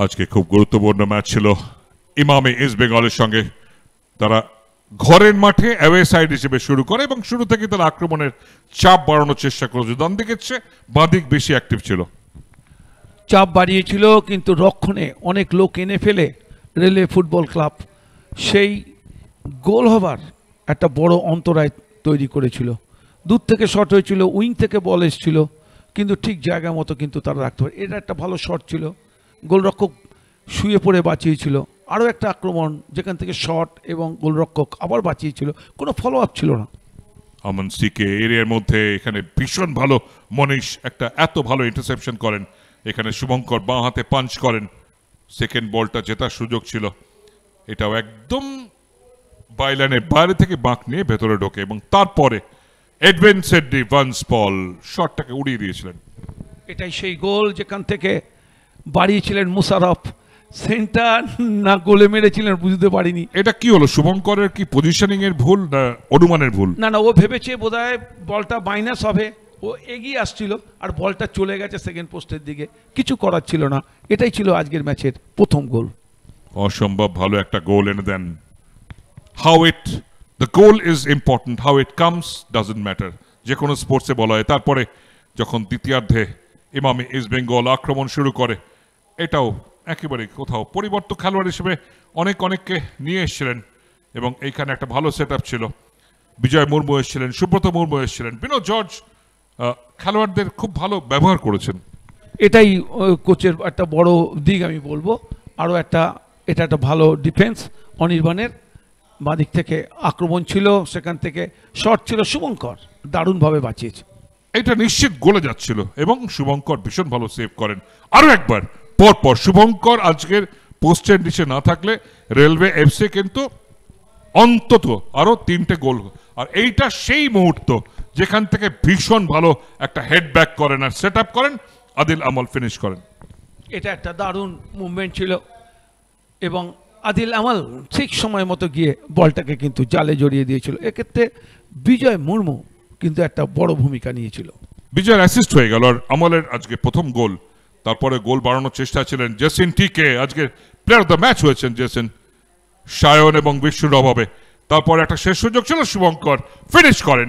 আজকে খুব গুরুত্বপূর্ণ ম্যাচ ছিল ইমামি ইস্ট বেঙ্গলের সঙ্গে। তারা ঘরের মাঠে অ্যাওয়ে সাইড হিসেবে শুরু করে এবং শুরু থেকে তারা আক্রমণের চাপ বাড়ানোর চেষ্টা করেছে। ডান দিকের চেয়ে বাঁ দিক বেশি অ্যাক্টিভ ছিল, চাপ বাড়িয়েছিল, কিন্তু রক্ষণে অনেক লোক এনে ফেলে রেলওয়ে ফুটবল ক্লাব সেই গোল হবার একটা বড় অন্তরায় তৈরি করেছিল। দূর থেকে শট হয়েছিল, উইং থেকে বল এসেছিল, কিন্তু ঠিক জায়গা মতো কিন্তু তারা রাখতে পারে। এটা একটা ভালো শট ছিল, গোলরক্ষক শুয়ে পড়ে বাঁচিয়েছিল। আরও একটা আক্রমণ যেখান থেকে শট এবং গোলরক্ষক আবার বাঁচিয়েছিল, কোনো ফলো আপ ছিল না। আমন সিকে এরিয়ার মধ্যে এখানে ভীষণ ভালো মনীষ একটা এত ভালো ইন্টারসেপশন করেন। এখানে শুভঙ্কর বাঁ হাতে পাঞ্চ করেন, সেকেন্ড বলটা জেতার সুযোগ ছিল। এটাও একদম বাইলাইনের বাইরে থেকে বাঁক নিয়ে ভেতরে ঢোকে এবং তারপরে এডভিন সেড্রি ভান্স পল শটটাকে উড়িয়ে দিয়েছিলেন। এটাই সেই গোল যেখান থেকে বাড়িয়েছিলেন মুশারফ, সেন্টার না গোলে মেরেছিলেন বুঝতে পারিনি। এটা কি হলো, শুভঙ্করের কি পজিশনিং এর ভুল না অনুমানের ভুল? না, ও ভেবেছে বোধহয় বলটা মাইনাস হবে, ও এগিয়ে আসছিল আর বলটা চলে গেছে সেকেন্ড পোস্টের দিকে, কিছু করার ছিল না। এটাই ছিল আজকের ম্যাচের প্রথম গোল। অসম্ভব ভালো একটা গোল এনে দেন। The goal is important, how it comes doesn't matter, যে কোনো স্পোর্টসে বলা হয়। তারপরে যখন দ্বিতীয়ার্ধে ইমামি ইস্ট বেঙ্গল আক্রমণ শুরু করে, এটাও একেবারে কোথাও পরিবর্তন খেলোয়াড় হিসেবে অনেককে নিয়ে এসেছিলেন এবং এইখানে একটা ভালো সেট আপ ছিল। বিজয় মুর্মু এসেছিলেন, সুব্রত মুর্মু এসেছিলেন, বিনোদ জর্জ খেলোয়াড়দের খুব ভালো ব্যবহার করেছেন। এটাই কোচের একটা বড় দিক আমি বলবো। আরও এটা একটা ভালো ডিফেন্স অনির্বাণের, বাঁদিক থেকে আক্রমণ ছিল, সেখান থেকে শট ছিল, শুভঙ্কর দারুণভাবে বাঁচিয়েছে। এটা নিশ্চিত গোলে যাচ্ছিল এবং শুভঙ্কর ভীষণ ভালো সেভ করেন। আরো একবার পরপর শুভঙ্কর আজকের পোস্টের নিচে না থাকলে রেলওয়ে এফসি কিন্তু অন্তত আরো 3টে গোল। আর এইটা সেই মুহূর্ত যেখান থেকে ভীষণ ভালো একটা হেড ব্যাক করেন আর সেট আপ করেন, আদিল আমল ফিনিশ করেন। এটা একটা দারুণ মুভমেন্ট ছিল এবং আদিল আমল ঠিক সময় মতো গিয়ে বলটাকে কিন্তু জালে জড়িয়ে দিয়েছিল। এক্ষেত্রে বিজয় মুর্মু কিন্তু একটা বড় ভূমিকা নিয়েছিল। বিজয়ের অ্যাসিস্ট হয়ে গেল আর আমলের আজকে প্রথম গোল। তারপরে গোল বাড়ানোর চেষ্টা ছিলেন জেসিন টিকে, আজকে প্লেয়ার অফ দ্য ম্যাচ হয়েছেন জেসিন, সায়ন এবং বিশ্বর অভাবে। তারপরে একটা শেষ সুযোগ ছিল, শুভঙ্কর ফিনিশ করেন।